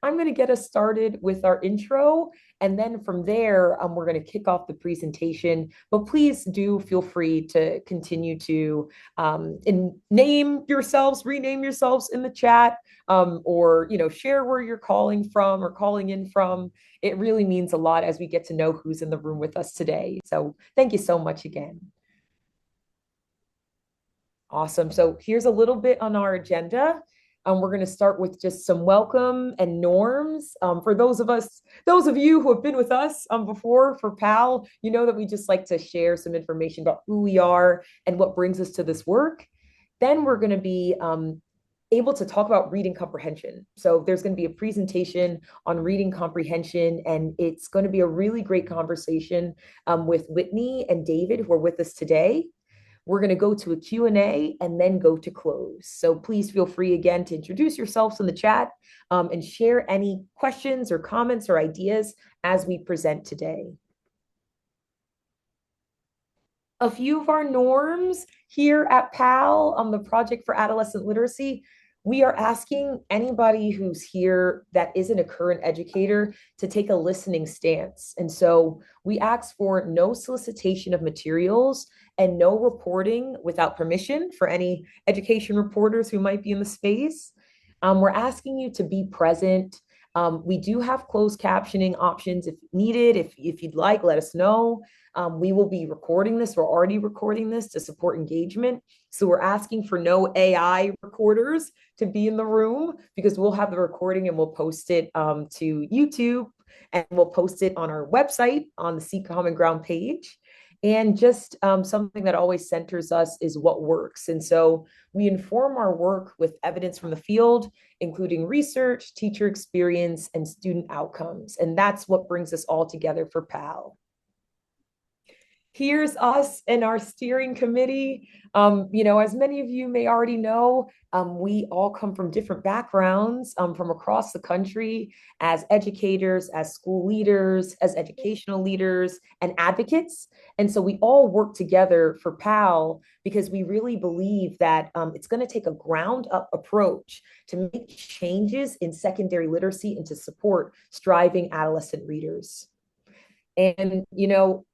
I'm going to get us started with our intro. And then from there, we're going to kick off the presentation. But please do feel free to continue to name yourselves, rename yourselves in the chat, or share where you're calling from or calling in from. It really means a lot as we get to know who's in the room with us today. So thank you so much again. Awesome. So here's a little bit on our agenda. We're going to start with just some welcome and norms. For those of you who have been with us before for PAL, you know that we just like to share some information about who we are and what brings us to this work. Then we're going to be able to talk about reading comprehension. So there's going to be a presentation on reading comprehension, and it's going to be a really great conversation with Whitney and David, who are with us today. We're going to go to a Q&A and then go to close. So please feel free again to introduce yourselves in the chat and share any questions or comments or ideas as we present today. A few of our norms here at PAL on the Project for Adolescent Literacy. We are asking anybody who's here that isn't a current educator to take a listening stance. And so we ask for no solicitation of materials and no reporting without permission for any education reporters who might be in the space. We're asking you to be present. We do have closed captioning options if needed. If you'd like, let us know. We will be recording this. We're already recording this to support engagement. So we're asking for no AI recorders to be in the room, because we'll have the recording and we'll post it to YouTube, and we'll post it on our website on the Seek Common Ground page. And just something that always centers us is what works. And so we inform our work with evidence from the field, including research, teacher experience, and student outcomes. And that's what brings us all together for PAL. Here's us and our steering committee. As many of you may already know, we all come from different backgrounds from across the country as educators, as school leaders, as educational leaders, and advocates. And so we all work together for PAL because we really believe that it's going to take a ground up approach to make changes in secondary literacy and to support striving adolescent readers. And,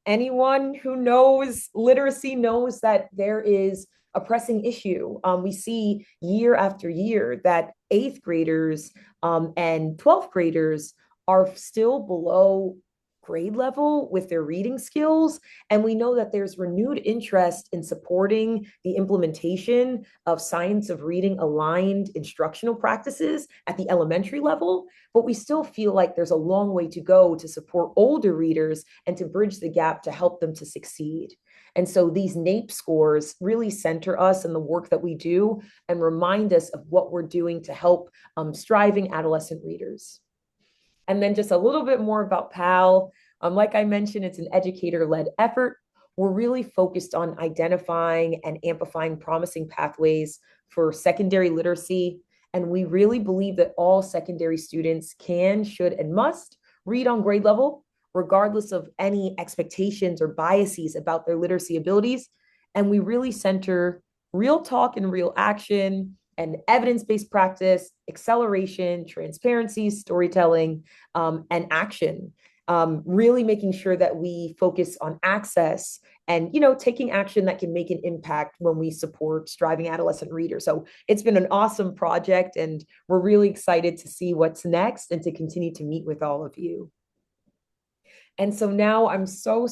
anyone who knows literacy knows that there is a pressing issue. We see year after year that eighth graders and 12th graders are still below grade level with their reading skills. And we know that there's renewed interest in supporting the implementation of science of reading aligned instructional practices at the elementary level. But we still feel like there's a long way to go to support older readers and to bridge the gap to help them to succeed. And so these NAEP scores really center us in the work that we do and remind us of what we're doing to help striving adolescent readers. And then just a little bit more about PAL. Like I mentioned, it's an educator-led effort. We're really focused on identifying and amplifying promising pathways for secondary literacy. And we really believe that all secondary students can, should, and must read on grade level, regardless of any expectations or biases about their literacy abilities. And we really center real talk and real action and evidence-based practice, acceleration, transparency, storytelling, and action. Really making sure that we focus on access and, taking action that can make an impact when we support striving adolescent readers. So it's been an awesome project, and we're really excited to see what's next and to continue to meet with all of you. And so now I'm so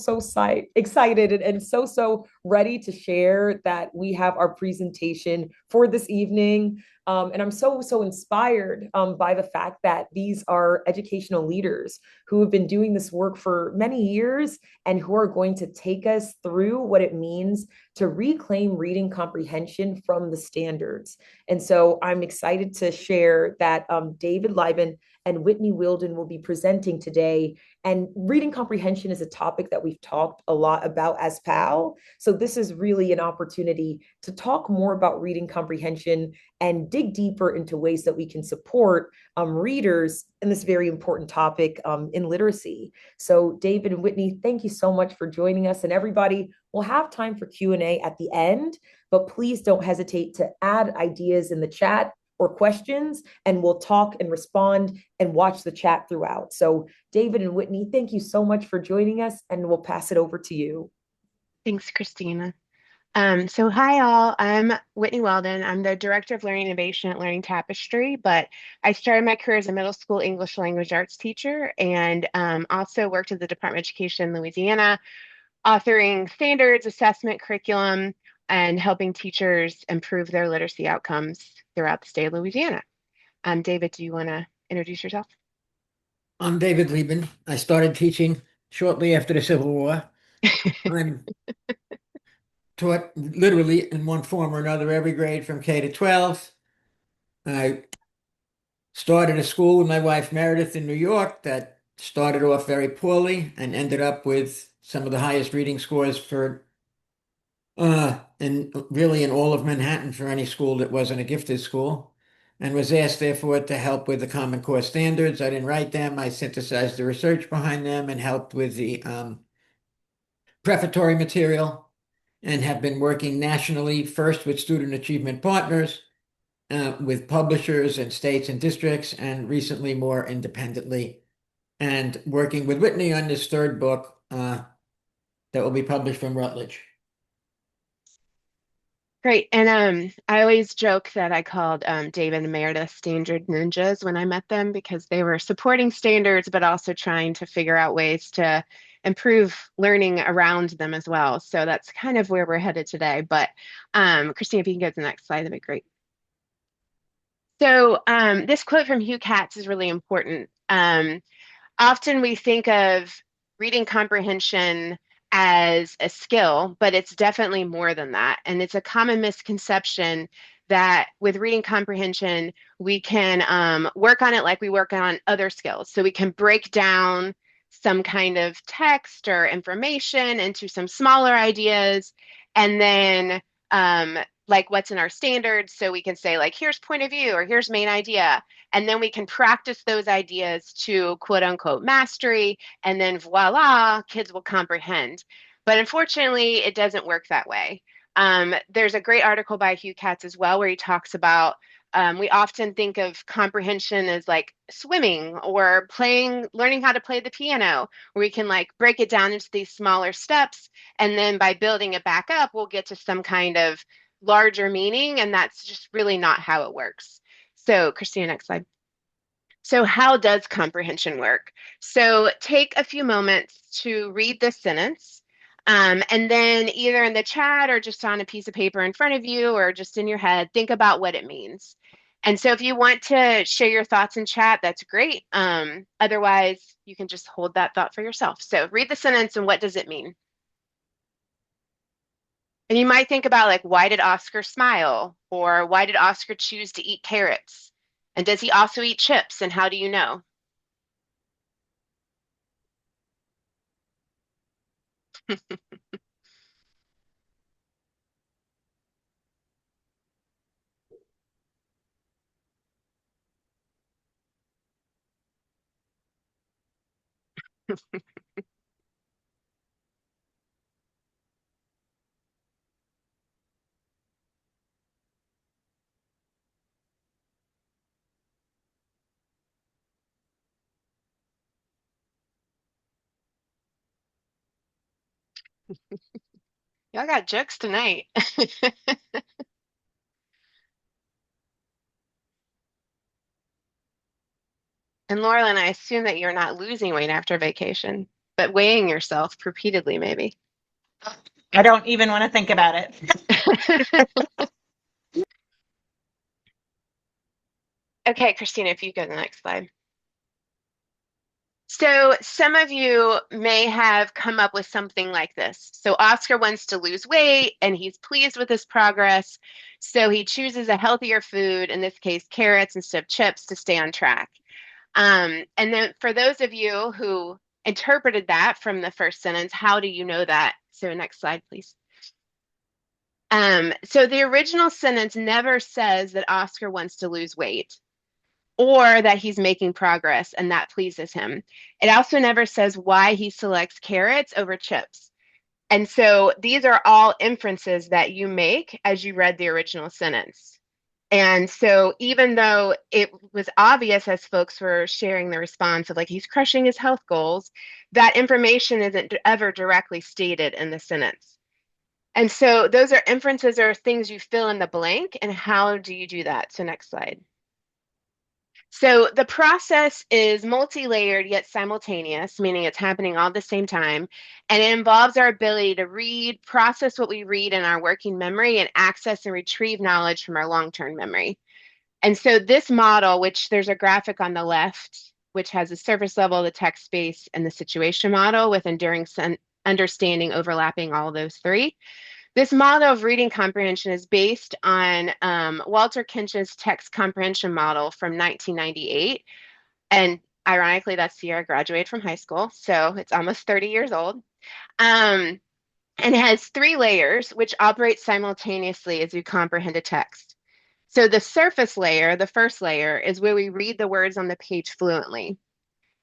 excited and so ready to share that we have our presentation for this evening. And I'm so inspired by the fact that these are educational leaders who have been doing this work for many years and who are going to take us through what it means to reclaim reading comprehension from the standards. And so I'm excited to share that David Liben and Whitney Whealdon will be presenting today. And reading comprehension is a topic that we've talked a lot about as PAL. So this is really an opportunity to talk more about reading comprehension and dig deeper into ways that we can support readers in this very important topic in literacy. So David and Whitney, thank you so much for joining us. And everybody, we'll have time for Q&A at the end, but please don't hesitate to add ideas in the chat or questions, and we'll talk and respond and watch the chat throughout. So David and Whitney, thank you so much for joining us, and we'll pass it over to you. Thanks, Christina. So hi all, I'm Whitney Whealdon. I'm the Director of Learning Innovation at Learning Tapestry, but I started my career as a middle school English language arts teacher and also worked at the Department of Education in Louisiana, authoring standards, assessment curriculum, and helping teachers improve their literacy outcomes throughout the state of Louisiana. David, do you want to introduce yourself? I'm David Liben. I started teaching shortly after the Civil War. I'm taught literally in one form or another every grade from K to 12. I started a school with my wife Meredith in New York that started off very poorly and ended up with some of the highest reading scores for and really in all of Manhattan for any school that wasn't a gifted school, and was asked therefore to help with the Common Core standards. I didn't write them. I synthesized the research behind them and helped with the prefatory material, and have been working nationally, first with student achievement partners, with publishers and states and districts, and recently more independently, and working with Whitney on this third book that will be published from Routledge. Great. And I always joke that I called David and Meredith standard ninjas when I met them because they were supporting standards, but also trying to figure out ways to improve learning around them as well. So that's kind of where we're headed today. But Christine, if you can go to the next slide, that'd be great. So this quote from Hugh Katz is really important. Often we think of reading comprehension as a skill, but it's definitely more than that. And it's a common misconception that with reading comprehension, we can work on it like we work on other skills. So we can break down some kind of text or information into some smaller ideas, and then like what's in our standards. So we can say like, here's point of view or here's main idea. And then we can practice those ideas to quote unquote mastery, and then voila, kids will comprehend. But unfortunately, it doesn't work that way. There's a great article by Hugh Katz as well, where he talks about we often think of comprehension as like swimming or playing, learning how to play the piano, where we can like break it down into these smaller steps. And then by building it back up, we'll get to some kind of larger meaning. And that's just really not how it works. So, Christina, next slide. So, how does comprehension work? So, take a few moments to read this sentence, and then either in the chat or just on a piece of paper in front of you or just in your head, think about what it means. And so, if you want to share your thoughts in chat, that's great. Otherwise, you can just hold that thought for yourself. So, read the sentence and what does it mean? And you might think about like, why did Oscar smile? Or why did Oscar choose to eat carrots? And does he also eat chips? And how do you know? Y'all got jokes tonight. And Laurel, I assume that you're not losing weight after vacation, but weighing yourself repeatedly, maybe. I don't even want to think about it. Okay, Christina, if you go to the next slide. So some of you may have come up with something like this. So Oscar wants to lose weight and he's pleased with his progress. So he chooses a healthier food, in this case, carrots instead of chips, to stay on track. And then for those of you who interpreted that from the first sentence, how do you know that? So next slide, please. So the original sentence never says that Oscar wants to lose weight or that he's making progress and that pleases him. It also never says why he selects carrots over chips. And so these are all inferences that you make as you read the original sentence. And so even though it was obvious as folks were sharing the response of like, he's crushing his health goals, that information isn't ever directly stated in the sentence. And so those are inferences or things you fill in the blank. And how do you do that? So next slide. So the process is multi-layered yet simultaneous, meaning it's happening all at the same time. And it involves our ability to read, process what we read in our working memory, and access and retrieve knowledge from our long-term memory. And so this model, which there's a graphic on the left, which has the surface level, the text space, and the situation model with enduring understanding overlapping all of those three. This model of reading comprehension is based on Walter Kinchen's text comprehension model from 1998. And ironically, that's the year I graduated from high school. So it's almost 30 years old. And it has 3 layers, which operate simultaneously as you comprehend a text. So the surface layer, the first layer, is where we read the words on the page fluently.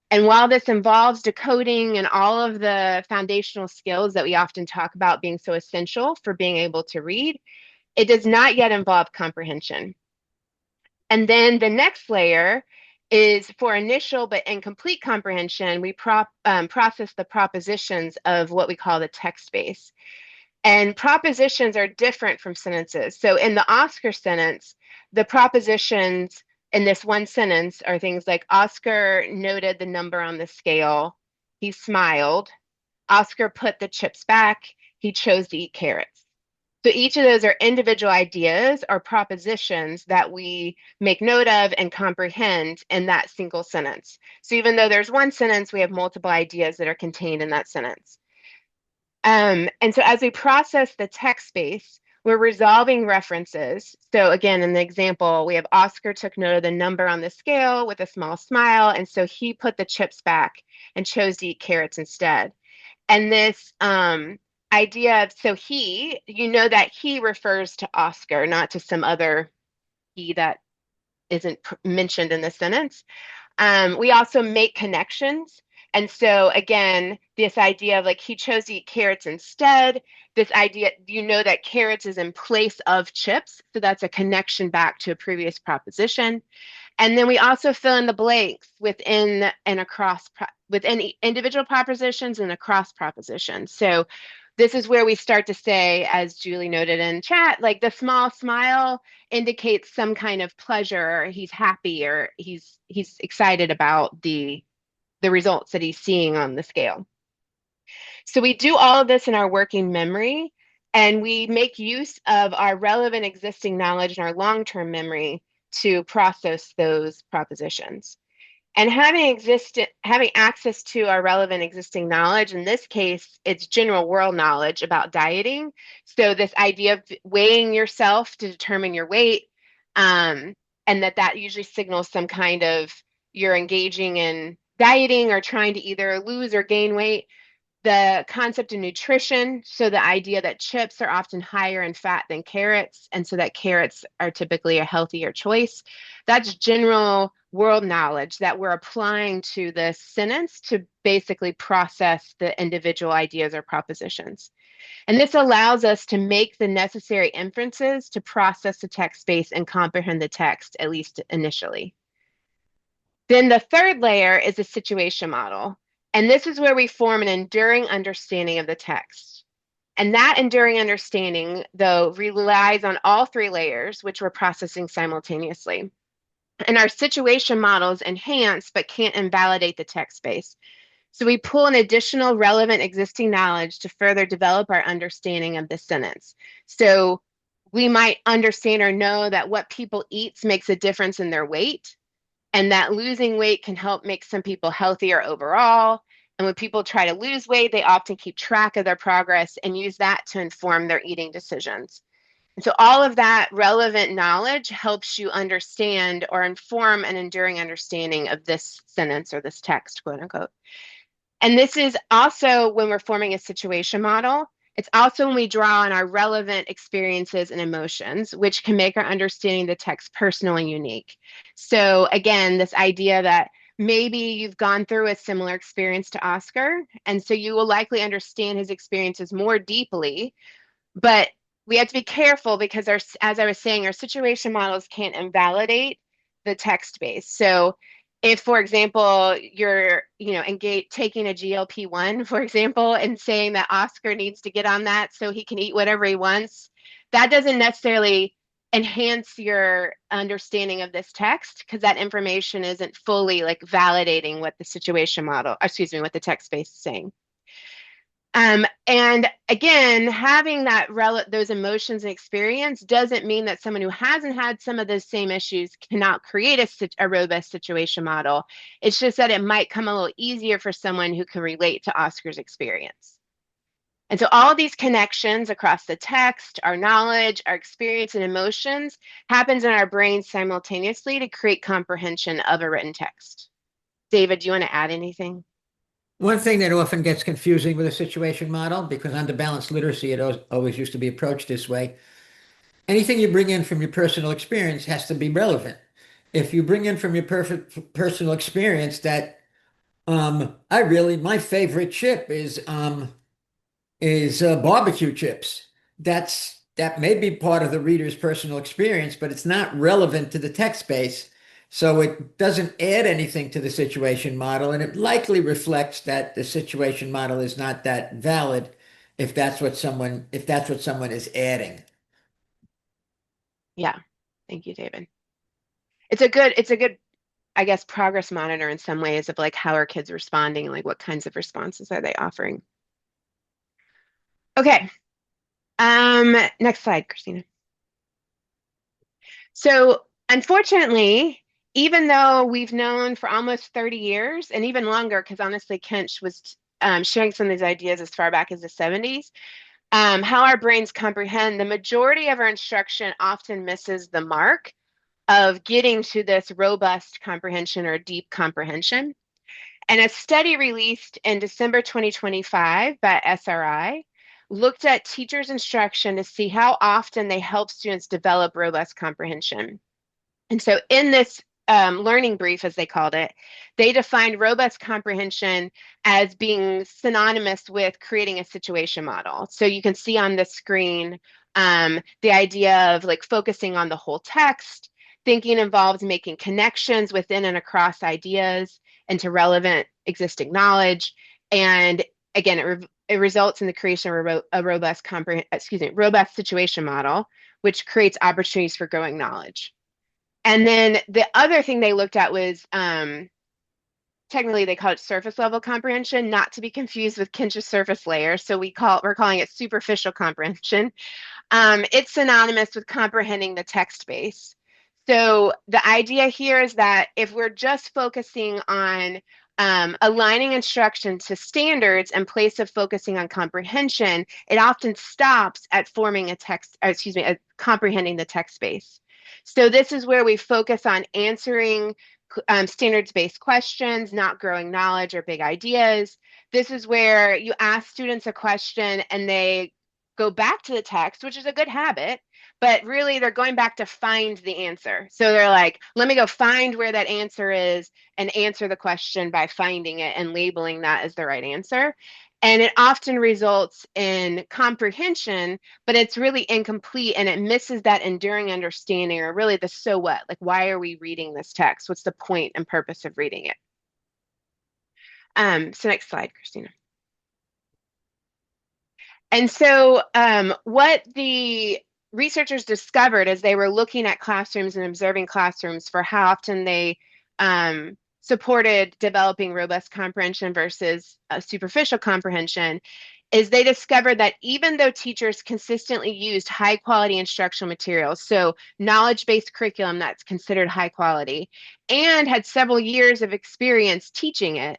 And while this involves decoding and all of the foundational skills that we often talk about being so essential for being able to read, it does not yet involve comprehension. And then the next layer is for initial but incomplete comprehension, we process the propositions of what we call the text base. And propositions are different from sentences. So in the Oscar sentence, the propositions in this one sentence are things like Oscar noted the number on the scale. He smiled. Oscar put the chips back. He chose to eat carrots. So each of those are individual ideas or propositions that we make note of and comprehend in that single sentence. So even though there's one sentence, we have multiple ideas that are contained in that sentence. And so as we process the text space, we're resolving references. So again, in the example, we have Oscar took note of the number on the scale with a small smile, and so he put the chips back and chose to eat carrots instead. And this idea of, so he, you know that he refers to Oscar, not to some other he that isn't mentioned in the sentence. We also make connections. And so again, this idea of like he chose to eat carrots instead, this idea, you know that carrots is in place of chips. So that's a connection back to a previous proposition. And then we also fill in the blanks within and across, within individual propositions and across propositions. So this is where we start to say, as Julie noted in chat, like the small smile indicates some kind of pleasure, or he's happy, or he's excited about the results that he's seeing on the scale. So we do all of this in our working memory, and we make use of our relevant existing knowledge and our long-term memory to process those propositions. And having access to our relevant existing knowledge, in this case, it's general world knowledge about dieting. So this idea of weighing yourself to determine your weight, and that usually signals some kind of you're engaging in dieting or trying to either lose or gain weight. The concept of nutrition, so the idea that chips are often higher in fat than carrots, and so that carrots are typically a healthier choice. That's general world knowledge that we're applying to this sentence to basically process the individual ideas or propositions. And this allows us to make the necessary inferences to process the text space and comprehend the text, at least initially. Then the third layer is a situation model. And this is where we form an enduring understanding of the text. And that enduring understanding, though, relies on all 3 layers, which we're processing simultaneously. And our situation models enhance but can't invalidate the text space. So we pull an additional relevant existing knowledge to further develop our understanding of the sentence. So we might understand or know that what people eat makes a difference in their weight, and that losing weight can help make some people healthier overall. And when people try to lose weight, they often keep track of their progress and use that to inform their eating decisions. And so all of that relevant knowledge helps you understand or inform an enduring understanding of this sentence or this text, quote unquote. And this is also when we're forming a situation model. It's also when we draw on our relevant experiences and emotions, which can make our understanding of the text personal and unique. So again, this idea that maybe you've gone through a similar experience to Oscar, and so you will likely understand his experiences more deeply, but we have to be careful because as I was saying, our situation models can't invalidate the text base. So if, for example, you're, taking a GLP-1, for example, and saying that Oscar needs to get on that so he can eat whatever he wants, that doesn't necessarily enhance your understanding of this text because that information isn't fully like validating what the situation model, excuse me, what the text base is saying. And again, having those emotions and experience doesn't mean that someone who hasn't had some of those same issues cannot create a robust situation model. It's just that it might come a little easier for someone who can relate to Oscar's experience. And so all these connections across the text, our knowledge, our experience, and emotions happens in our brains simultaneously to create comprehension of a written text. David, do you want to add anything? One thing that often gets confusing with a situation model, because under balanced literacy, it always used to be approached this way. Anything you bring in from your personal experience has to be relevant. If you bring in from your personal experience that my favorite chip is barbecue chips. That may be part of the reader's personal experience, but it's not relevant to the text base. So it doesn't add anything to the situation model, and it likely reflects that the situation model is not that valid if that's what someone is adding. Yeah. Thank you, David. It's a good, I guess, progress monitor in some ways of like how are kids responding, like what kinds of responses are they offering? Okay. Next slide, Christina. So unfortunately, even though we've known for almost 30 years and even longer, because honestly, Kench was sharing some of these ideas as far back as the 70s, how our brains comprehend, the majority of our instruction often misses the mark of getting to this robust comprehension or deep comprehension. And a study released in December 2025 by SRI looked at teachers' instruction to see how often they help students develop robust comprehension. And so in this learning brief, as they called it, they defined robust comprehension as being synonymous with creating a situation model. So you can see on the screen the idea of like focusing on the whole text. Thinking involves making connections within and across ideas into relevant existing knowledge. And again, it results in the creation of a robust situation model, which creates opportunities for growing knowledge. And then the other thing they looked at was technically they call it surface level comprehension, not to be confused with Kinsh's surface layer. So we're calling it superficial comprehension. It's synonymous with comprehending the text base. So the idea here is that if we're just focusing on aligning instruction to standards in place of focusing on comprehension, it often stops at comprehending the text base. So this is where we focus on answering standards-based questions, not growing knowledge or big ideas. This is where you ask students a question and they go back to the text, which is a good habit, but really they're going back to find the answer. So they're like, let me go find where that answer is and answer the question by finding it and labeling that as the right answer. And it often results in comprehension, but it's really incomplete and it misses that enduring understanding or really the so what, like why are we reading this text? What's the point and purpose of reading it? So next slide, Christina. And so what the researchers discovered as they were looking at classrooms and observing classrooms for how often they supported developing robust comprehension versus superficial comprehension is they discovered that even though teachers consistently used high quality instructional materials, so knowledge-based curriculum that's considered high quality, and had several years of experience teaching it,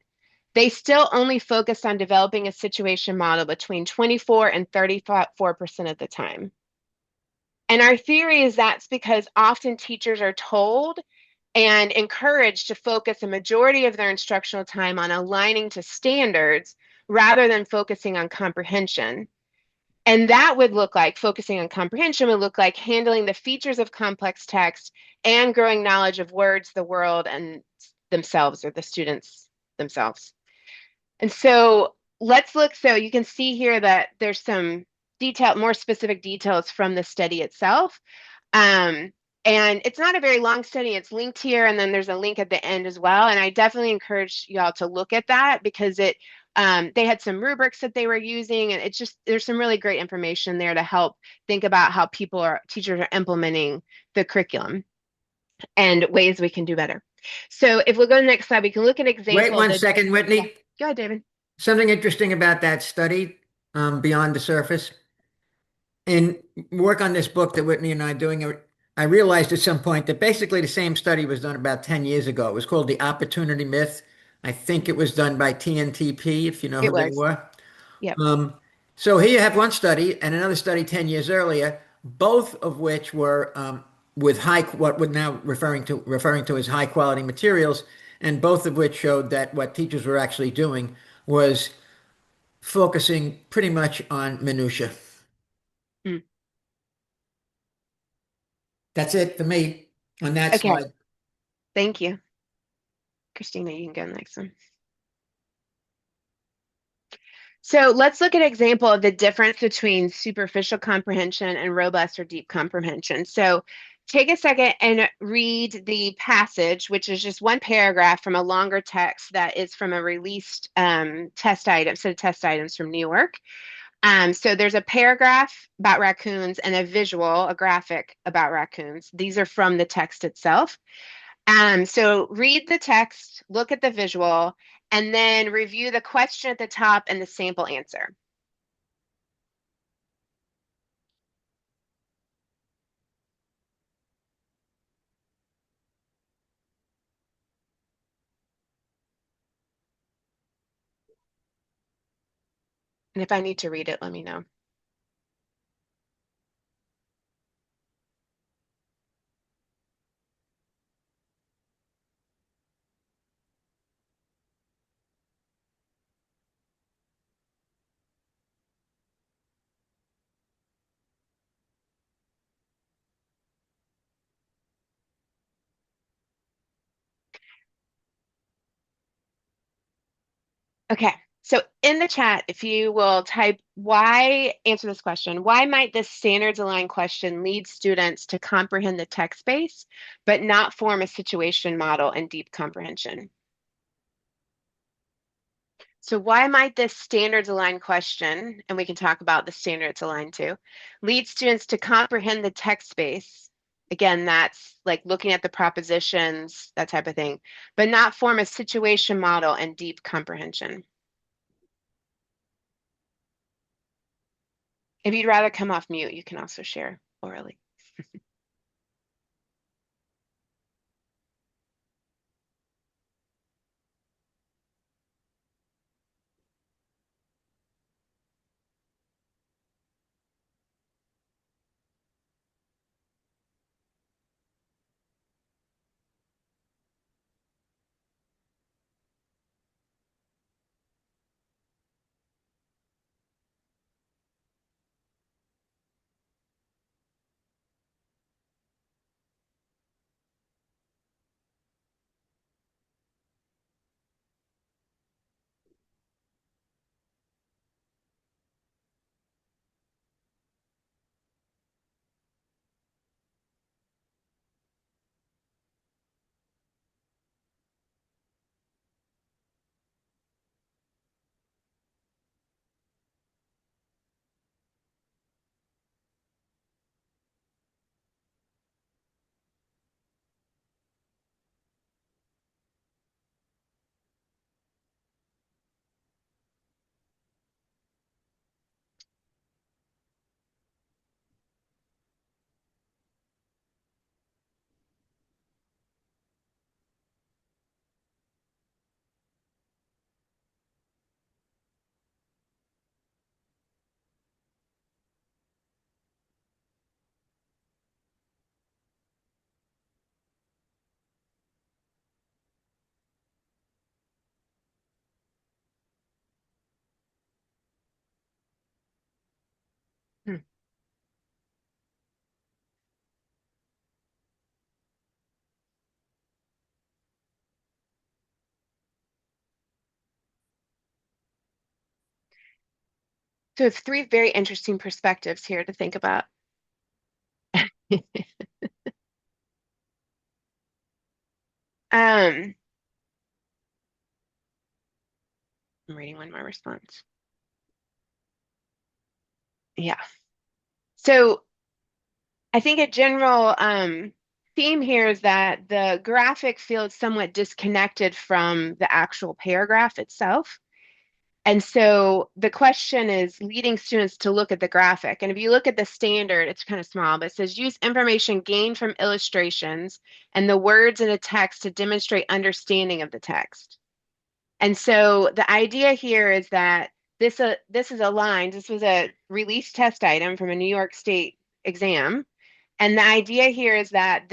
they still only focused on developing a situation model between 24 and 34% of the time. And our theory is that's because often teachers are told and encouraged to focus a majority of their instructional time on aligning to standards rather than focusing on comprehension. And that would look like, focusing on comprehension would look like handling the features of complex text and growing knowledge of words, the world, and themselves or the students themselves. And so let's look, so you can see here that there's some more specific details from the study itself. Um, and it's not a very long study. It's linked here, and then there's a link at the end as well. And I definitely encourage y'all to look at that because they had some rubrics that they were using, and it's just there's some really great information there to help think about how teachers are implementing the curriculum and ways we can do better. So if we'll go to the next slide, we can look at an Wait example. one second, Yeah, Whitney. go ahead, David. Something interesting about that study, Beyond the Surface. In work on this book that Whitney and I are doing, I realized at some point that basically the same study was done about 10 years ago. It was called The Opportunity Myth. I think it was done by TNTP, if you know It who they was. were. Yep. So here you have one study and another study 10 years earlier, both of which were with what we're now referring to as high quality materials, and both of which showed that what teachers were actually doing was focusing pretty much on minutia. Mm. That's it for me on that Okay. slide. Thank you. Christina, you can go next one. So let's look at an example of the difference between superficial comprehension and robust or deep comprehension. So take a second and read the passage, which is just one paragraph from a longer text that is from a released set of test items from New York. So there's a paragraph about raccoons and a visual, a graphic about raccoons. These are from the text itself. So read the text, look at the visual, and then review the question at the top and the sample answer. And if I need to read it, let me know. Okay, so in the chat, if you will type answer this question, why might this standards aligned question lead students to comprehend the text base, but not form a situation model and deep comprehension? So why might this standards aligned question, and we can talk about the standards aligned to, lead students to comprehend the text base? Again, that's like looking at the propositions, that type of thing, but not form a situation model and deep comprehension. If you'd rather come off mute, you can also share orally. So it's three very interesting perspectives here to think about. I'm reading one more response. Yeah. So I think a general theme here is that the graphic feels somewhat disconnected from the actual paragraph itself. And so the question is leading students to look at the graphic. And if you look at the standard, it's kind of small, but it says use information gained from illustrations and the words in the text to demonstrate understanding of the text. And so the idea here is that this is aligned. This was a release test item from a New York State exam. And the idea here is that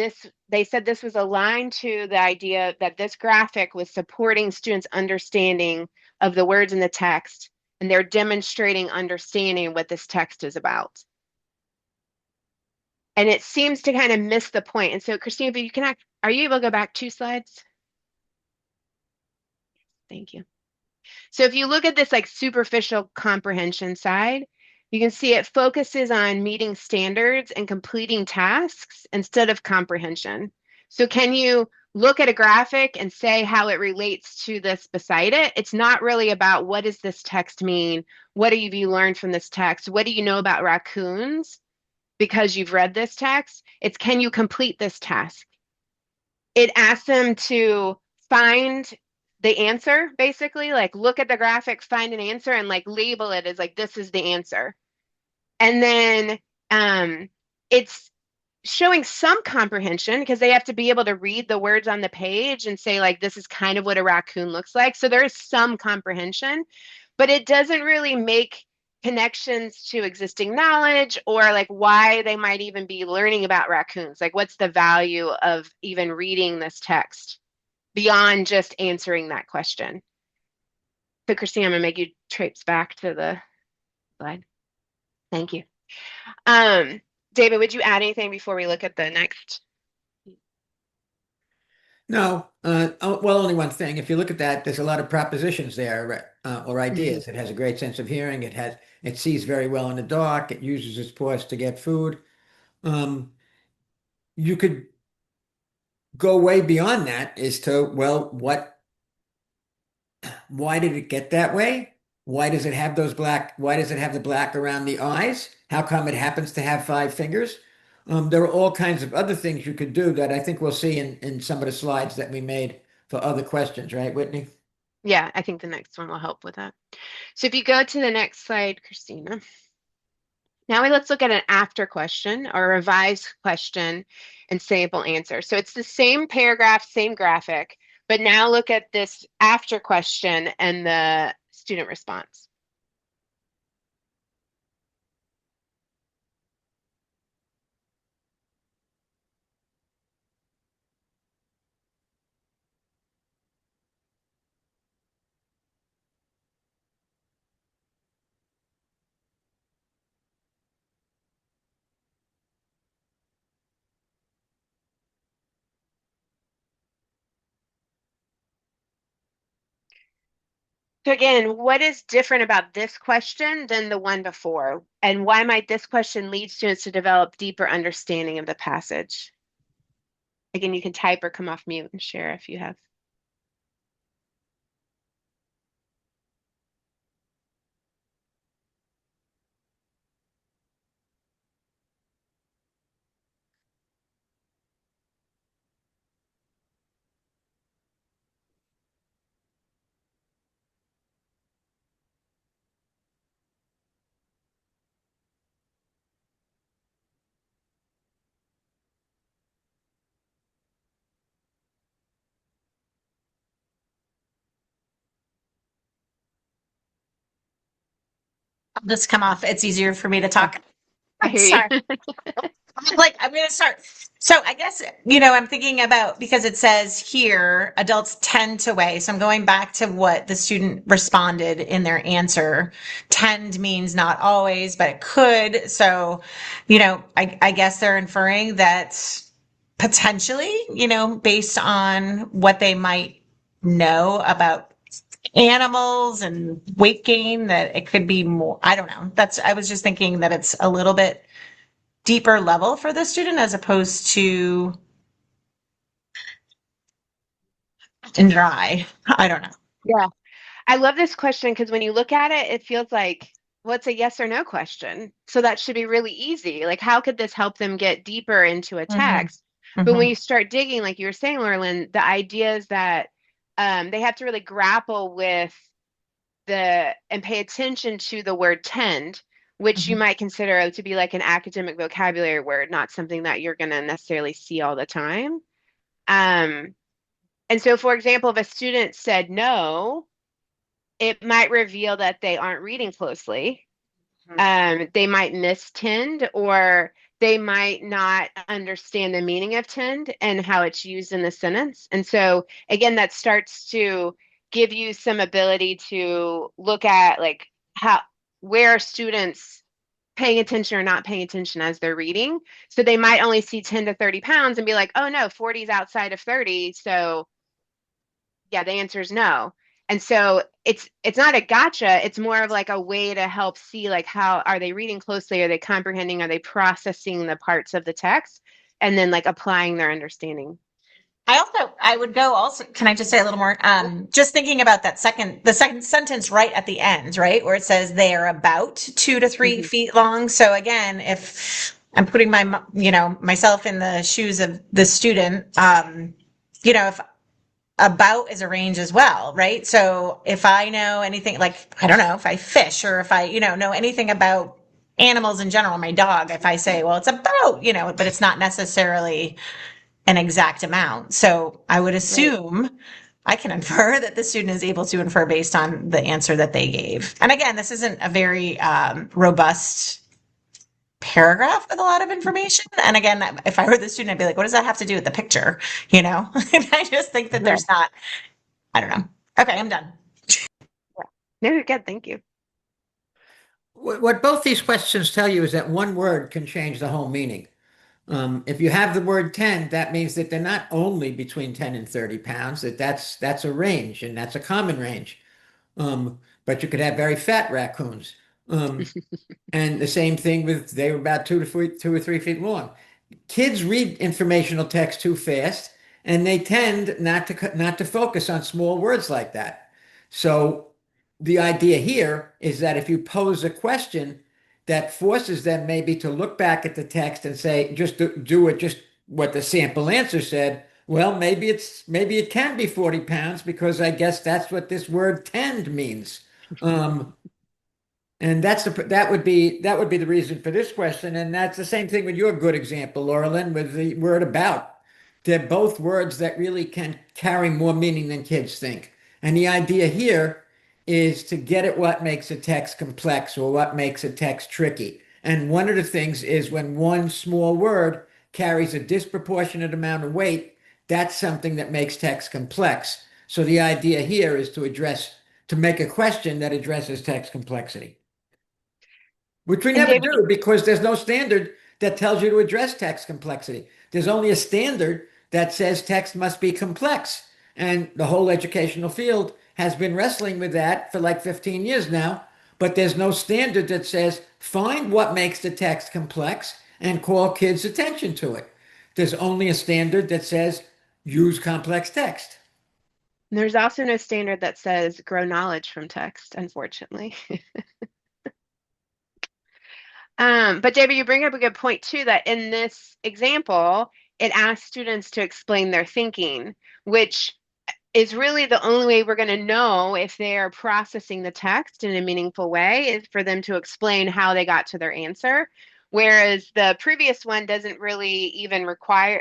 they said this was aligned to the idea that this graphic was supporting students' understanding of the words in the text, and they're demonstrating understanding what this text is about. And it seems to kind of miss the point. And so, Christina, if you can, are you able to go back 2 slides? Thank you. So if you look at this like superficial comprehension side, you can see it focuses on meeting standards and completing tasks instead of comprehension. So can you look at a graphic and say how it relates to this beside it? It's not really about what does this text mean? What have you learned from this text? What do you know about raccoons because you've read this text? It's can you complete this task? It asks them to find the answer, basically, like look at the graphic, find an answer, and like label it as like this is the answer. And then it's showing some comprehension because they have to be able to read the words on the page and say like this is kind of what a raccoon looks like. So there is some comprehension, but it doesn't really make connections to existing knowledge or like why they might even be learning about raccoons. Like what's the value of even reading this text beyond just answering that question? So Christine, I'm gonna make you traipse back to the slide. Thank you. David, would you add anything before we look at the next? No, well, only one thing. If you look at that, there's a lot of propositions there, or ideas. It has a great sense of hearing. It sees very well in the dark. It uses its paws to get food. You could go way beyond that as to, well, why did it get that way? Why does it have why does it have the black around the eyes? How come it happens to have 5 fingers? There are all kinds of other things you could do that I think we'll see in some of the slides that we made for other questions, right, Whitney? Yeah, I think the next one will help with that. So if you go to the next slide, Christina. Now let's look at an after question or a revised question and sample answer. So it's the same paragraph, same graphic, but now look at this after question and the student response. So again, what is different about this question than the one before? And why might this question lead students to develop deeper understanding of the passage? Again, you can type or come off mute and share if you have. I'll just come off. It's easier for me to talk. I hear Sorry. you. I'm going to start. So I guess, I'm thinking about, because it says here, adults tend to weigh. So I'm going back to what the student responded in their answer. Tend means not always, but it could. So, I guess they're inferring that potentially, based on what they might know about animals and weight gain, that it could be more. I don't know. I was just thinking that it's a little bit deeper level for the student as opposed to and dry. I don't know. Yeah. I love this question because when you look at it, it feels like, well, it's a yes or no question. So that should be really easy. Like, how could this help them get deeper into a Mm-hmm. text? But when Mm-hmm. you start digging, like you were saying, Laurelyn, the idea is that they have to really grapple with and pay attention to the word tend, which you Mm-hmm. might consider to be like an academic vocabulary word, not something that you're going to necessarily see all the time. Um, and so, for example, if a student said no, it might reveal that they aren't reading closely. They might mistend, or they might not understand the meaning of tend and how it's used in the sentence. And so, again, that starts to give you some ability to look at like how where are students paying attention or not paying attention as they're reading. So they might only see 10 to 30 pounds and be like, oh no, 40 is outside of 30. So yeah, the answer is no. And so it's not a gotcha, it's more of like a way to help see like how are they reading closely, are they comprehending, are they processing the parts of the text, and then like applying their understanding. I would go also, can I just say a little more? Just thinking about the second sentence right at the end, right? Where it says they are about 2 to 3 feet long. So again, if I'm putting myself in the shoes of the student, if about is a range as well, right? So if I know anything, like, I don't know, if I fish or if I, know anything about animals in general, my dog, if I say, well, it's about, but it's not necessarily an exact amount. So I would Right. assume I can infer that the student is able to infer based on the answer that they gave. And again, this isn't a very robust paragraph with a lot of information. And again, if I were the student, I'd be like, what does that have to do with the picture? And I just think that Yeah. there's not, I don't know. Okay, I'm done. Yeah. No, you're good. Thank you. What both these questions tell you is that one word can change the whole meaning. If you have the word 10, that means that they're not only between 10 and 30 pounds, that's a range, and that's a common range. But you could have very fat raccoons. And the same thing with they were about 2 or 3 feet long. Kids read informational text too fast, and they tend not to focus on small words like that. So the idea here is that if you pose a question that forces them maybe to look back at the text and say, just do it, just what the sample answer said. Well, maybe it can be 40 pounds because I guess that's what this word tend means. Um, and that would be the reason for this question. And that's the same thing with your good example, Laura Lynn, with the word about. They're both words that really can carry more meaning than kids think. And the idea here is to get at what makes a text complex or what makes a text tricky. And one of the things is when one small word carries a disproportionate amount of weight, that's something that makes text complex. So the idea here is to make a question that addresses text complexity. Which we And never David, do because there's no standard that tells you to address text complexity. There's only a standard that says text must be complex. And the whole educational field has been wrestling with that for like 15 years now. But there's no standard that says find what makes the text complex and call kids' attention to it. There's only a standard that says use complex text. there's also no standard that says grow knowledge from text, unfortunately. But David, you bring up a good point too, that in this example, it asks students to explain their thinking, which is really the only way we're going to know if they are processing the text in a meaningful way is for them to explain how they got to their answer. Whereas the previous one doesn't really even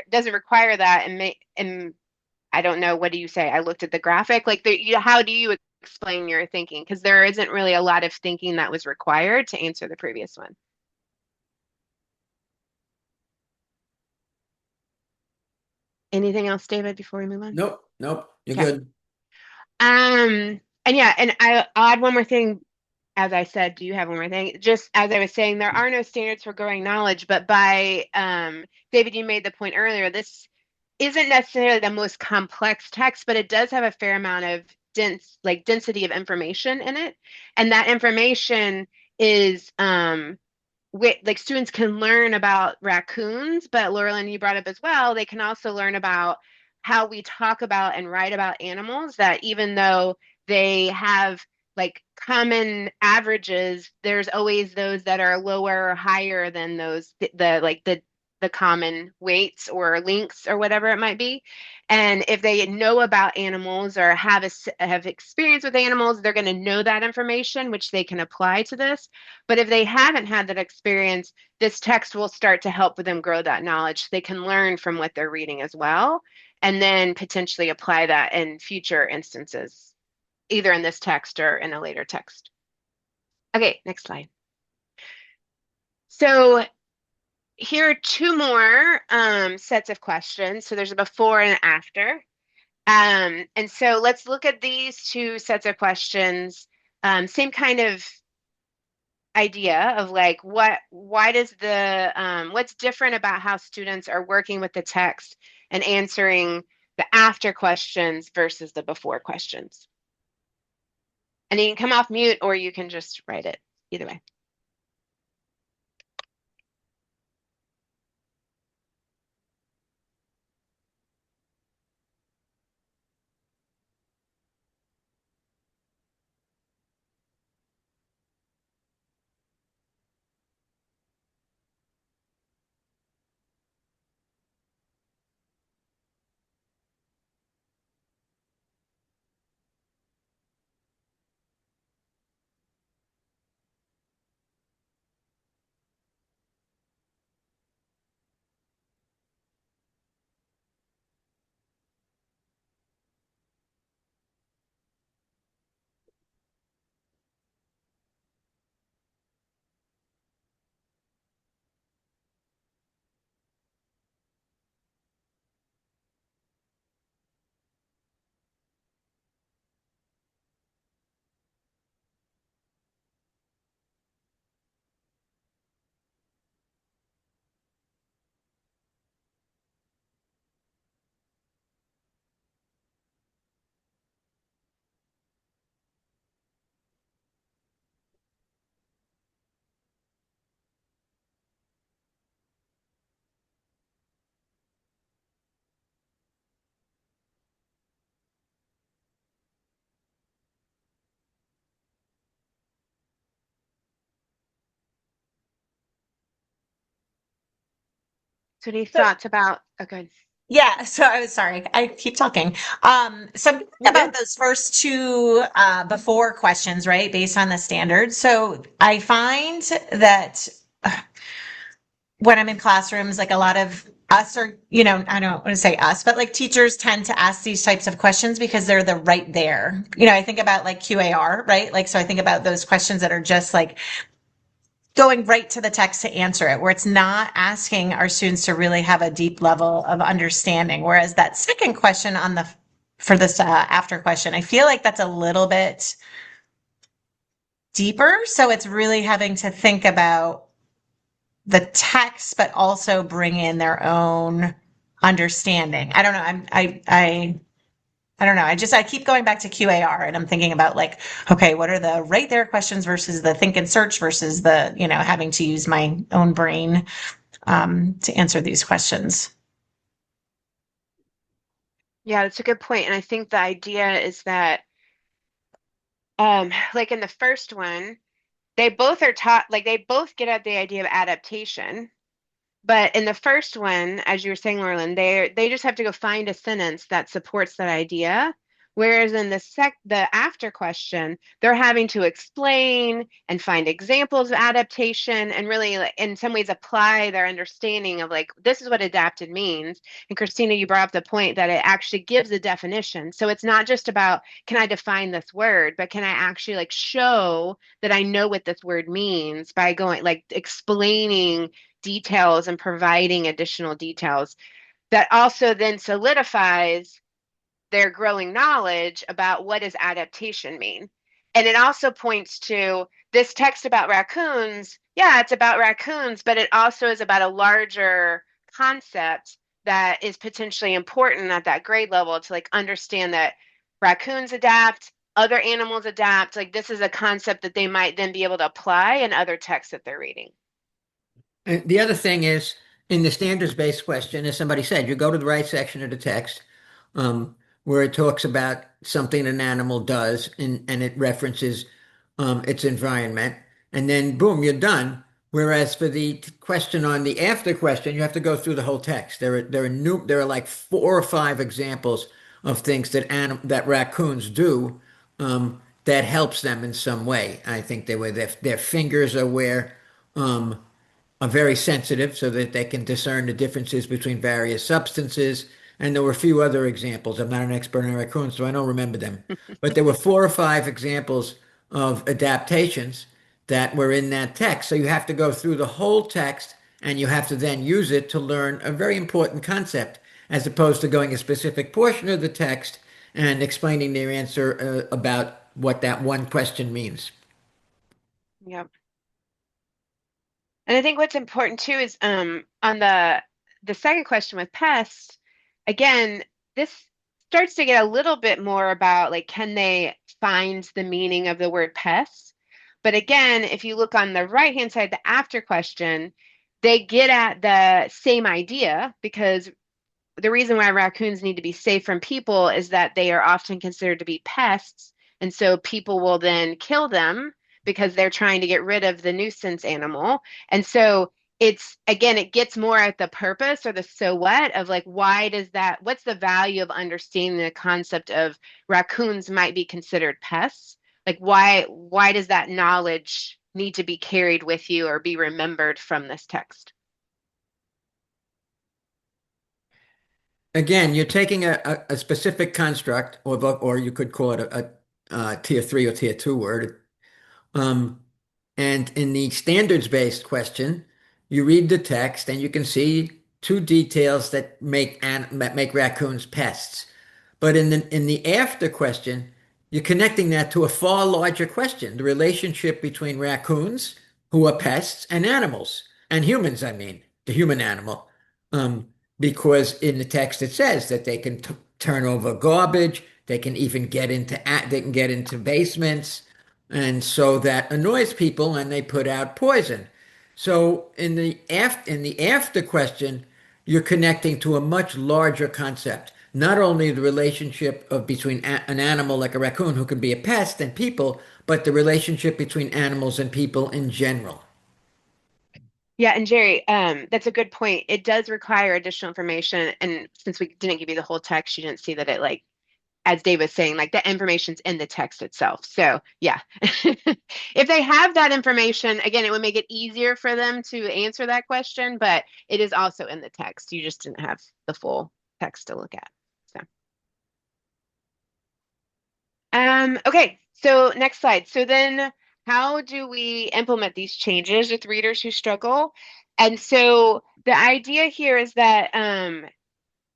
doesn't require that. And I don't know, what do you say? I looked at the graphic. Like, how do you explain your thinking? Because there isn't really a lot of thinking that was required to answer the previous one. Anything else, David, before we move on? Nope, nope, you're Okay. good. And yeah, and I'll add one more thing. As I said, do you have one more thing? Just as I was saying, there are no standards for growing knowledge, but David, you made the point earlier, this isn't necessarily the most complex text, but it does have a fair amount of density of information in it. And that information is like students can learn about raccoons, but Laurelyn, you brought up as well, they can also learn about how we talk about and write about animals, that even though they have like common averages, there's always those that are lower or higher than those the common weights or links or whatever it might be. And if they know about animals or have experience with animals, they're going to know that information, which they can apply to this. But if they haven't had that experience, this text will start to help them grow that knowledge. They can learn from what they're reading as well, and then potentially apply that in future instances, either in this text or in a later text. Okay, next slide. So here are two more sets of questions. So there's a before and an after. And so let's look at these two sets of questions. Same kind of idea of like why does what's different about how students are working with the text and answering the after questions versus the before questions. And you can come off mute or you can just write it, either way. So any thoughts about, okay. Yeah, so I was sorry. I keep talking. So I'm thinking You're about good. those first two before questions, right? Based on the standards. So I find that when I'm in classrooms, like a lot of us are, I don't want to say us, but like teachers tend to ask these types of questions because they're the right there. I think about like QAR, right? Like, so I think about those questions that are just like going right to the text to answer it, where it's not asking our students to really have a deep level of understanding. Whereas that second question for this after question, I feel like that's a little bit deeper. So it's really having to think about the text, but also bring in their own understanding. I don't know. I don't know. I keep going back to QAR and I'm thinking about like, okay, what are the right there questions versus the think and search versus the, having to use my own brain to answer these questions. Yeah, that's a good point. And I think the idea is that like in the first one, they both are taught, like they both get at the idea of adaptation. But in the first one, as you were saying, Lauren, they just have to go find a sentence that supports that idea. Whereas in the after question, they're having to explain and find examples of adaptation and really, like, in some ways, apply their understanding of like, this is what adapted means. And Christina, you brought up the point that it actually gives a definition. So it's not just about, can I define this word, but can I actually like show that I know what this word means by going like explaining details and providing additional details that also then solidifies their growing knowledge about what does adaptation mean. And it also points to this text about raccoons. Yeah, it's about raccoons, but it also is about a larger concept that is potentially important at that grade level to like understand that raccoons adapt, other animals adapt. Like this is a concept that they might then be able to apply in other texts that they're reading. And the other thing is, in the standards-based question, as somebody said, you go to the right section of the text, where it talks about something an animal does, and it references its environment, and then boom, you're done. Whereas for the question on the after question, you have to go through the whole text. There are like 4 or 5 examples of things that raccoons do, that helps them in some way. I think their fingers are where are very sensitive so that they can discern the differences between various substances. And there were a few other examples. I'm not an expert on raccoons, so I don't remember them. But there were 4 or 5 examples of adaptations that were in that text. So you have to go through the whole text and you have to then use it to learn a very important concept, as opposed to going a specific portion of the text and explaining their answer about what that one question means. Yeah. And I think what's important too is on the second question with pests, again, this starts to get a little bit more about like, can they find the meaning of the word pests? But again, if you look on the right-hand side, the after question, they get at the same idea, because the reason why raccoons need to be safe from people is that they are often considered to be pests. And so people will then kill them because they're trying to get rid of the nuisance animal. And so it's, again, it gets more at the purpose or the so what of like, why does that, what's the value of understanding the concept of raccoons might be considered pests? Like, why does that knowledge need to be carried with you or be remembered from this text? Again, you're taking a specific construct, or you could call it a tier 3 or tier 2 word. And in the standards-based question, you read the text and you can see 2 details that make raccoons pests. But in the after question, you're connecting that to a far larger question, the relationship between raccoons, who are pests, and animals, and humans, I mean, the human animal. Because in the text it says that they can turn over garbage, they can even get into basements, and so that annoys people, and they put out poison. So in the after question, you're connecting to a much larger concept. Not only the relationship between an animal like a raccoon who can be a pest and people, but the relationship between animals and people in general. Yeah, and Jerry, that's a good point. It does require additional information, and since we didn't give you the whole text, you didn't see that it like, as Dave was saying, like the information's in the text itself. So yeah, if they have that information, again, it would make it easier for them to answer that question, but it is also in the text. You just didn't have the full text to look at. So, okay, so next slide. So then how do we implement these changes with readers who struggle? And so the idea here is that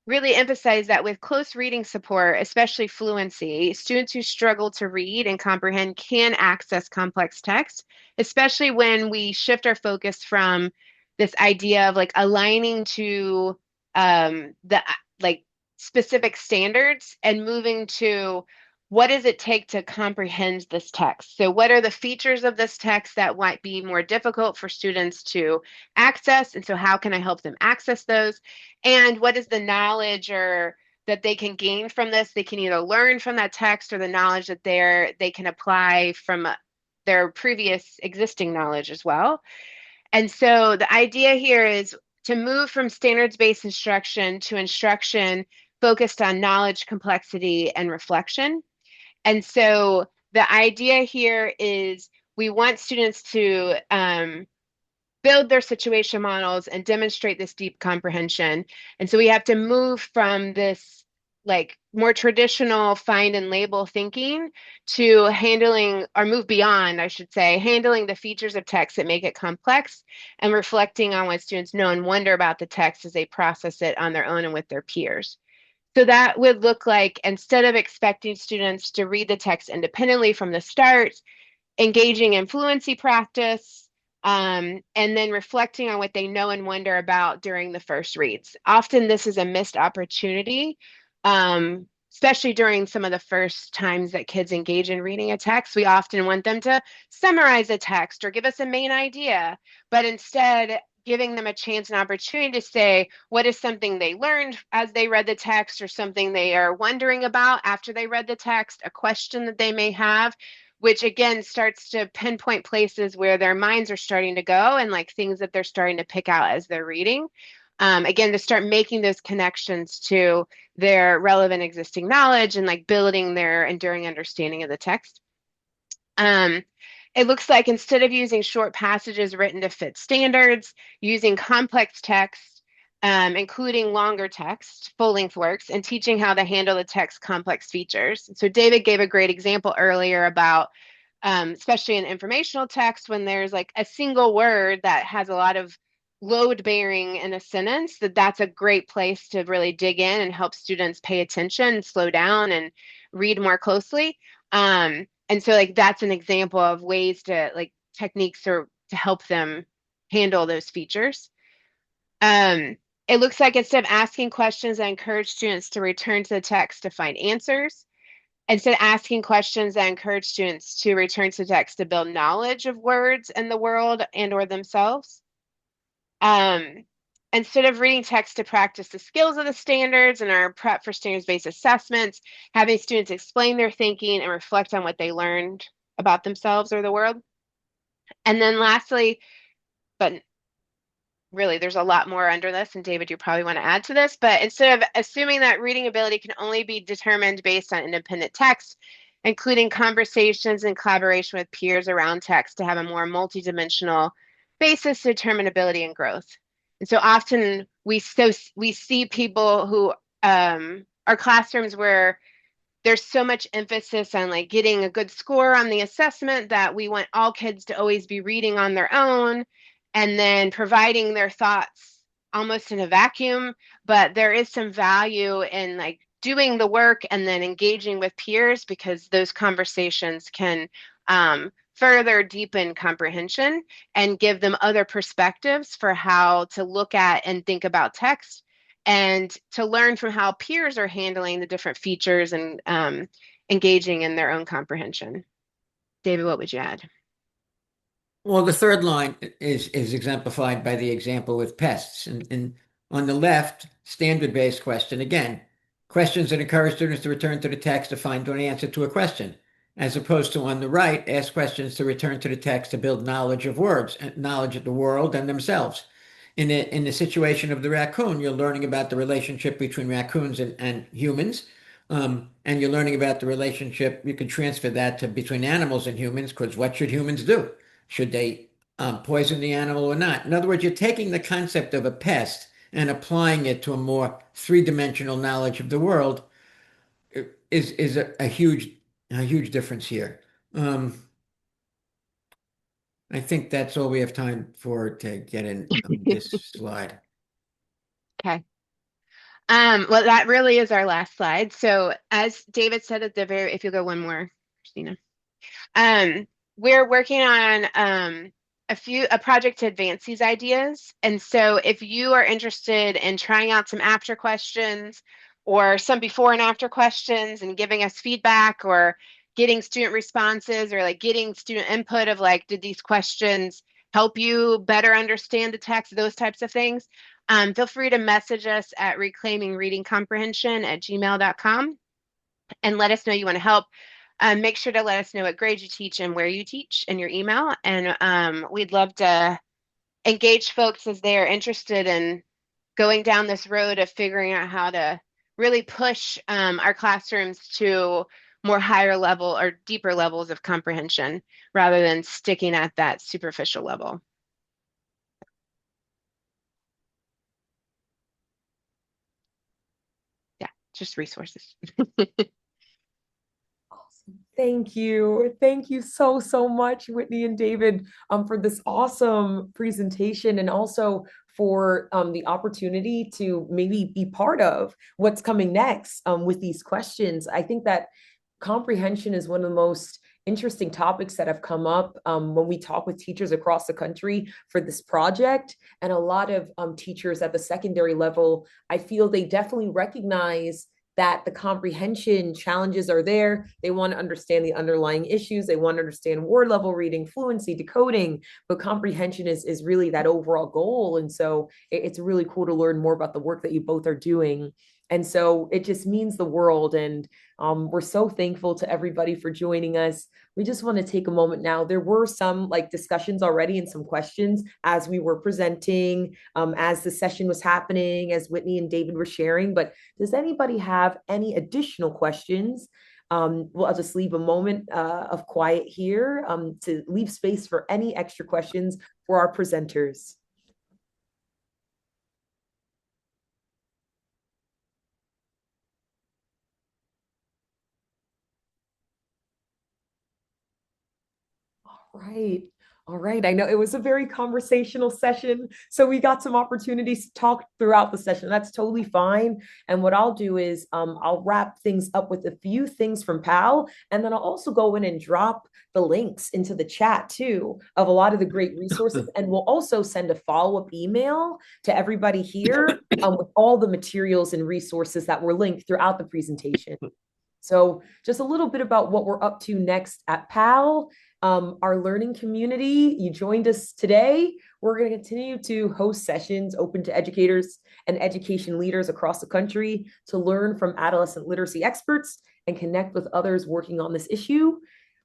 really emphasize that with close reading support, especially fluency, students who struggle to read and comprehend can access complex text, especially when we shift our focus from this idea of like aligning to the like specific standards and moving to what does it take to comprehend this text? So what are the features of this text that might be more difficult for students to access? And so how can I help them access those? And what is the knowledge or that they can gain from this? They can either learn from that text or the knowledge that they can apply from their previous existing knowledge as well. And so the idea here is to move from standards-based instruction to instruction focused on knowledge, complexity, and reflection. And so the idea here is we want students to build their situation models and demonstrate this deep comprehension. And so we have to move from this like more traditional find and label thinking to handling, or move beyond, I should say, handling the features of text that make it complex and reflecting on what students know and wonder about the text as they process it on their own and with their peers. So that would look like, instead of expecting students to read the text independently from the start, engaging in fluency practice, and then reflecting on what they know and wonder about during the first reads. Often this is a missed opportunity especially during some of the first times that kids engage in reading a text, we often want them to summarize a text or give us a main idea, but instead giving them a chance and opportunity to say what is something they learned as they read the text or something they are wondering about after they read the text, a question that they may have, which again starts to pinpoint places where their minds are starting to go and like things that they're starting to pick out as they're reading. Again, to start making those connections to their relevant existing knowledge and like building their enduring understanding of the text. It looks like instead of using short passages written to fit standards, using complex text, including longer text, full-length works, and teaching how to handle the text's complex features. So David gave a great example earlier about, especially in informational text, when there's like a single word that has a lot of load bearing in a sentence, that's a great place to really dig in and help students pay attention, slow down, and read more closely. And so like that's an example of ways to like techniques or to help them handle those features. It looks like instead of asking questions, I encourage students to return to the text to find answers. Instead of asking questions, I encourage students to return to the text to build knowledge of words and the world and or themselves. Instead of reading text to practice the skills of the standards and our prep for standards-based assessments, having students explain their thinking and reflect on what they learned about themselves or the world. And then lastly, but really there's a lot more under this, and David, you probably want to add to this, but instead of assuming that reading ability can only be determined based on independent text, including conversations and collaboration with peers around text to have a more multidimensional basis to determine ability and growth. And so often we see people who are classrooms where there's so much emphasis on like getting a good score on the assessment that we want all kids to always be reading on their own and then providing their thoughts almost in a vacuum. But there is some value in like doing the work and then engaging with peers, because those conversations can further deepen comprehension and give them other perspectives for how to look at and think about text, and to learn from how peers are handling the different features and engaging in their own comprehension. David, what would you add? Well, the third line is exemplified by the example with pests. And on the left, standard-based question. Again, questions that encourage students to return to the text to find an answer to a question, as opposed to on the right, ask questions to return to the text to build knowledge of words and knowledge of the world and themselves. In the situation of the raccoon, you're learning about the relationship between raccoons and humans. And you're learning about the relationship. You can transfer that to between animals and humans, because what should humans do? Should they poison the animal or not? In other words, you're taking the concept of a pest and applying it to a more three-dimensional knowledge of the world. Is a huge difference here. I think that's all we have time for to get in on this slide. Okay. Well, that really is our last slide. So as David said at the very, if you go one more, Christina, we're working on a project to advance these ideas. And so if you are interested in trying out some after questions or some before and after questions and giving us feedback or getting student responses or like getting student input of like, did these questions help you better understand the text, those types of things, feel free to message us at reclaimingreadingcomprehension@gmail.com and let us know you want to help. Make sure to let us know what grade you teach and where you teach in your email. And we'd love to engage folks as they are interested in going down this road of figuring out how to really push our classrooms to more higher level or deeper levels of comprehension rather than sticking at that superficial level. Yeah, just resources. Thank you. Thank you so, so much, Whitney and David, for this awesome presentation, and also for the opportunity to maybe be part of what's coming next with these questions. I think that comprehension is one of the most interesting topics that have come up when we talk with teachers across the country for this project. And a lot of teachers at the secondary level, I feel they definitely recognize that the comprehension challenges are there. They want to understand the underlying issues. They want to understand word level reading, fluency, decoding, but comprehension is really that overall goal. And so it's really cool to learn more about the work that you both are doing. And so it just means the world. And we're so thankful to everybody for joining us. We just want to take a moment now. There were some like discussions already and some questions as we were presenting, as the session was happening, as Whitney and David were sharing. But does anybody have any additional questions? Well, I'll just leave a moment of quiet here to leave space for any extra questions for our presenters. Right. All right. I know it was a very conversational session. So we got some opportunities to talk throughout the session. That's totally fine. And what I'll do is I'll wrap things up with a few things from PAL. And then I'll also go in and drop the links into the chat too of a lot of the great resources. And we'll also send a follow-up email to everybody here with all the materials and resources that were linked throughout the presentation. So just a little bit about what we're up to next at PAL. Our learning community, you joined us today. We're going to continue to host sessions open to educators and education leaders across the country to learn from adolescent literacy experts and connect with others working on this issue.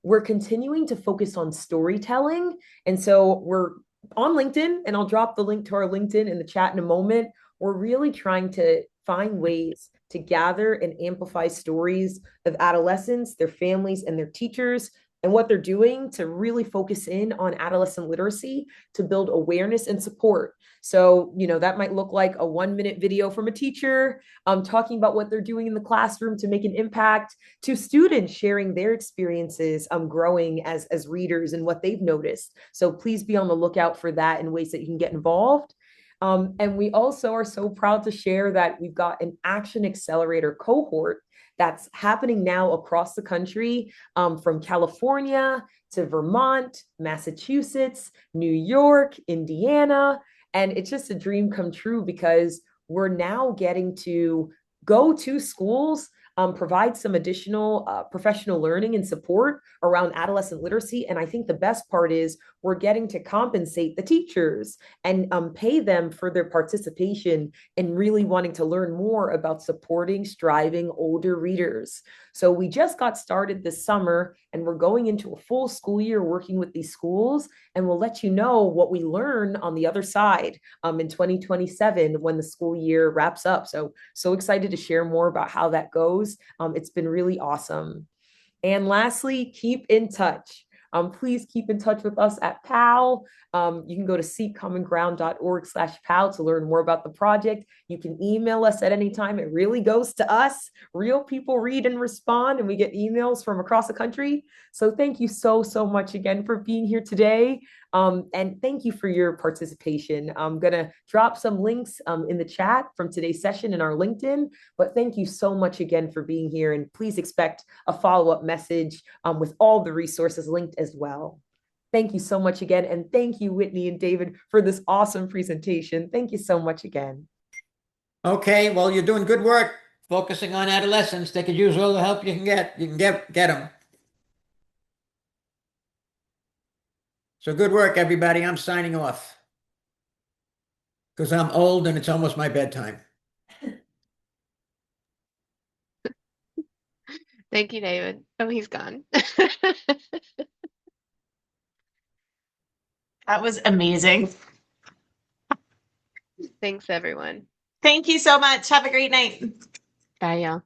We're continuing to focus on storytelling. And so we're on LinkedIn, and I'll drop the link to our LinkedIn in the chat in a moment. We're really trying to find ways to gather and amplify stories of adolescents, their families, and their teachers, and what they're doing to really focus in on adolescent literacy to build awareness and support. So, that might look like a 1-minute video from a teacher talking about what they're doing in the classroom to make an impact, to students sharing their experiences growing as readers and what they've noticed. So please be on the lookout for that in ways that you can get involved. And we also are so proud to share that we've got an Action Accelerator cohort that's happening now across the country, from California to Vermont, Massachusetts, New York, Indiana. And it's just a dream come true because we're now getting to go to schools, provide some additional professional learning and support around adolescent literacy. And I think the best part is we're getting to compensate the teachers and pay them for their participation and really wanting to learn more about supporting striving older readers. So we just got started this summer, and we're going into a full school year working with these schools, and we'll let you know what we learn on the other side in 2027 when the school year wraps up. So excited to share more about how that goes. It's been really awesome. And lastly, keep in touch. Please keep in touch with us at PAL. You can go to seekcommonground.org/PAL to learn more about the project. You can email us at any time. It really goes to us. Real people read and respond, and we get emails from across the country. So thank you so, so much again for being here today. And thank you for your participation. I'm going to drop some links in the chat from today's session in our LinkedIn, but thank you so much again for being here. And please expect a follow-up message with all the resources linked as well. Thank you so much again. And thank you, Whitney and David, for this awesome presentation. Thank you so much again. Okay, well, you're doing good work focusing on adolescents. They could use all the help you can get. You can get them. So good work, everybody. I'm signing off because I'm old and it's almost my bedtime. Thank you, David. Oh, he's gone. That was amazing. Thanks, everyone. Thank you so much. Have a great night. Bye, y'all.